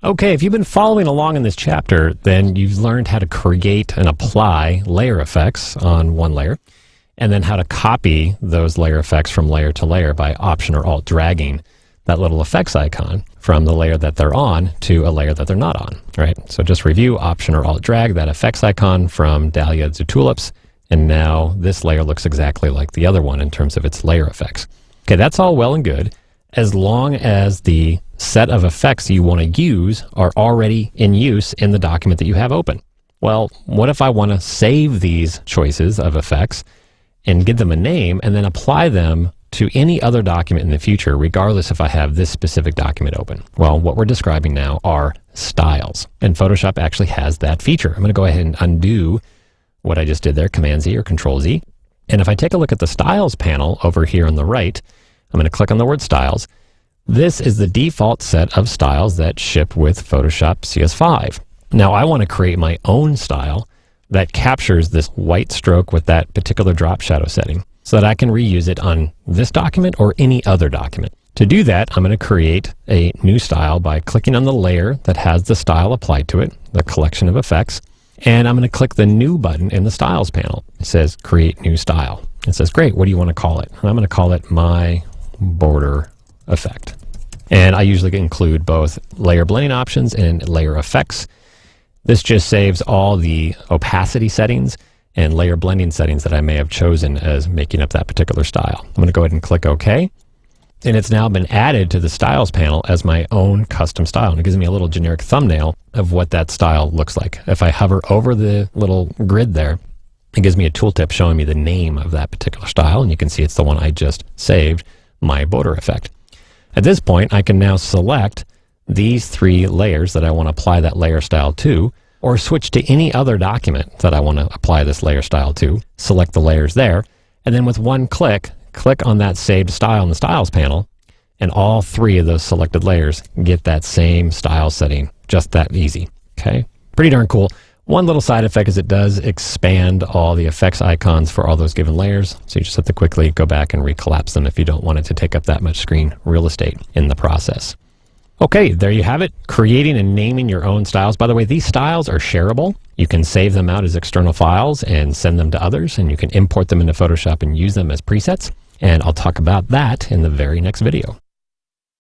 Okay, if you've been following along in this chapter, then you've learned how to create and apply layer effects on one layer, and then how to copy those layer effects from layer to layer by Option or Alt dragging that little effects icon from the layer that they're on to a layer that they're not on, right? So just review, Option or Alt drag that effects icon from Dahlia to Tulips, and now this layer looks exactly like the other one in terms of its layer effects. Okay, that's all well and good, as long as the set of effects you want to use are already in use in the document that you have open. Well, what if I want to save these choices of effects and give them a name and then apply them to any other document in the future, regardless if I have this specific document open? Well, what we're describing now are styles, and Photoshop actually has that feature. I'm going to go ahead and undo what I just did there, Command Z or Control Z. And if I take a look at the Styles panel over here on the right, I'm going to click on the word Styles. This is the default set of styles that ship with Photoshop CS5. Now I want to create my own style that captures this white stroke with that particular drop shadow setting so that I can reuse it on this document or any other document. To do that, I'm going to create a new style by clicking on the layer that has the style applied to it, the collection of effects, and I'm going to click the New button in the Styles panel. It says Create New Style. It says, great, what do you want to call it? And I'm going to call it My Border Effect. And I usually include both layer blending options and layer effects. This just saves all the opacity settings and layer blending settings that I may have chosen as making up that particular style. I'm going to go ahead and click OK. And it's now been added to the Styles panel as my own custom style. And it gives me a little generic thumbnail of what that style looks like. If I hover over the little grid there, it gives me a tooltip showing me the name of that particular style. And you can see it's the one I just saved, My Border Effect. At this point, I can now select these three layers that I want to apply that layer style to, or switch to any other document that I want to apply this layer style to, select the layers there, and then with one click, click on that saved style in the Styles panel, and all three of those selected layers get that same style setting, just that easy. Okay, pretty darn cool. One little side effect is it does expand all the effects icons for all those given layers, so you just have to quickly go back and recollapse them if you don't want it to take up that much screen real estate in the process. Okay, there you have it, creating and naming your own styles. By the way, these styles are shareable. You can save them out as external files and send them to others, and you can import them into Photoshop and use them as presets. And I'll talk about that in the very next video.